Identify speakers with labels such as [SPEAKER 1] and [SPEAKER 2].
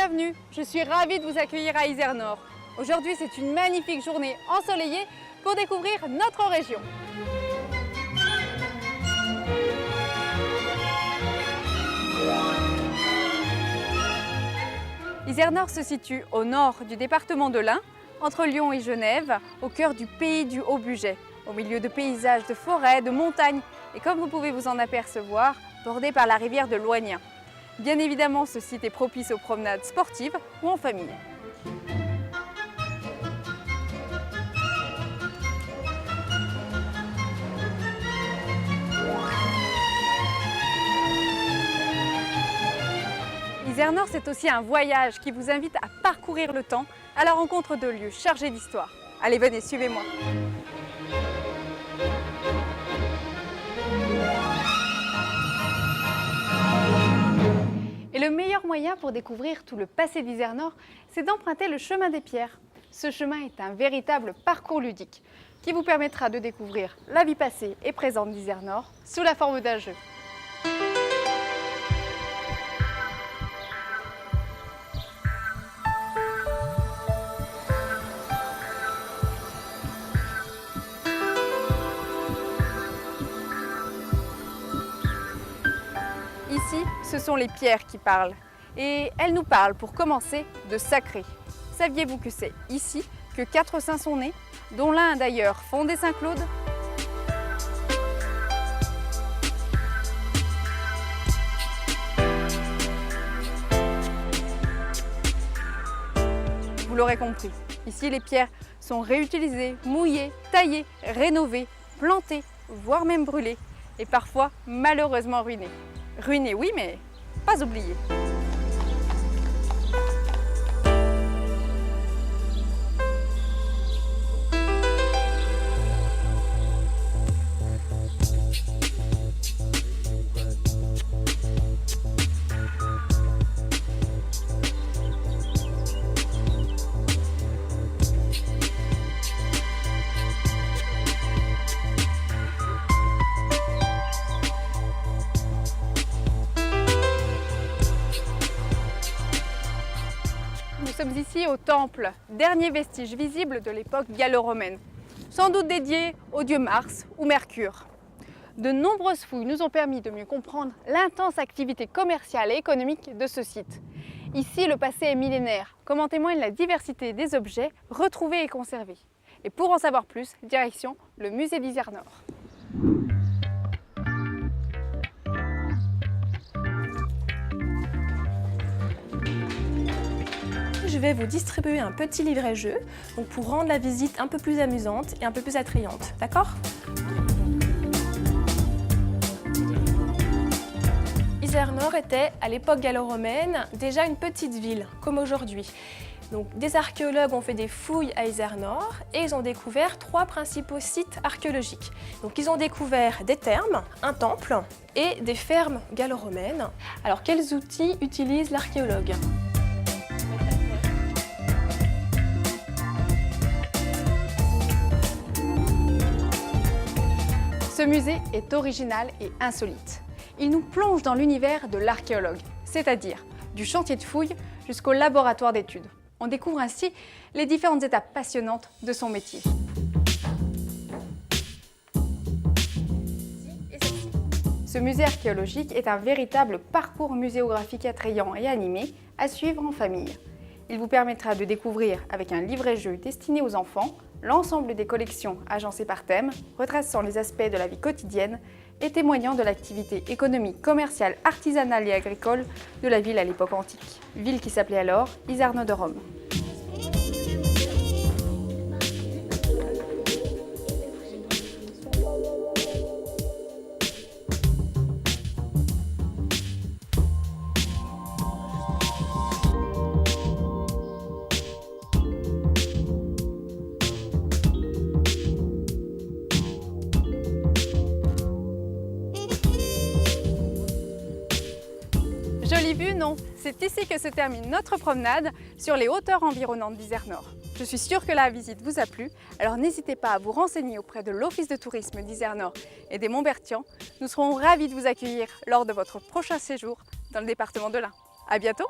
[SPEAKER 1] bienvenue, je suis ravie de vous accueillir à Isère Nord. Aujourd'hui, c'est une magnifique journée ensoleillée pour découvrir notre région. Isère Nord se situe au nord du département de l'Ain, entre Lyon et Genève, au cœur du pays du Haut-Bugey, au milieu de paysages de forêts, de montagnes et comme vous pouvez vous en apercevoir, bordé par la rivière de Loignan. Bien évidemment, ce site est propice aux promenades sportives ou en famille. Isère Nord, c'est aussi un voyage qui vous invite à parcourir le temps à la rencontre de lieux chargés d'histoire. Allez, venez, suivez-moi. Et le meilleur moyen pour découvrir tout le passé d'Isère Nord, c'est d'emprunter le chemin des pierres. Ce chemin est un véritable parcours ludique qui vous permettra de découvrir la vie passée et présente d'Isère Nord sous la forme d'un jeu. Ici, ce sont les pierres qui parlent. Et elles nous parlent, pour commencer, de sacré. Saviez-vous que c'est ici que 4 saints sont nés, dont l'un a d'ailleurs fondé Saint-Claude? Vous l'aurez compris, ici les pierres sont réutilisées, mouillées, taillées, rénovées, plantées, voire même brûlées, et parfois malheureusement ruinées. Ruiné, oui, mais pas oublié. Nous sommes ici au temple, dernier vestige visible de l'époque gallo-romaine, sans doute dédié au dieu Mars ou Mercure. De nombreuses fouilles nous ont permis de mieux comprendre l'intense activité commerciale et économique de ce site. Ici, le passé est millénaire, comme en témoigne la diversité des objets retrouvés et conservés. Et pour en savoir plus, direction le musée d'Isère Nord.
[SPEAKER 2] Je vais vous distribuer un petit livret-jeu pour rendre la visite un peu plus amusante et un peu plus attrayante, d'accord? Isère Nord était, à l'époque gallo-romaine, déjà une petite ville, comme aujourd'hui. Donc, des archéologues ont fait des fouilles à Isère Nord et ils ont découvert 3 principaux sites archéologiques. Donc, ils ont découvert des thermes, un temple et des fermes gallo-romaines. Alors, quels outils utilise l'archéologue?
[SPEAKER 1] Ce musée est original et insolite. Il nous plonge dans l'univers de l'archéologue, c'est-à-dire du chantier de fouilles jusqu'au laboratoire d'études. On découvre ainsi les différentes étapes passionnantes de son métier. Ce musée archéologique est un véritable parcours muséographique attrayant et animé à suivre en famille. Il vous permettra de découvrir, avec un livret-jeu destiné aux enfants, l'ensemble des collections agencées par thème, retraçant les aspects de la vie quotidienne et témoignant de l'activité économique, commerciale, artisanale et agricole de la ville à l'époque antique. Ville qui s'appelait alors Isarno de Rome. Jolie vue, non? C'est ici que se termine notre promenade sur les hauteurs environnantes d'Isère Nord. Je suis sûre que la visite vous a plu, alors n'hésitez pas à vous renseigner auprès de l'Office de tourisme d'Isère Nord et des Montbertians. Nous serons ravis de vous accueillir lors de votre prochain séjour dans le département de l'Ain. À bientôt!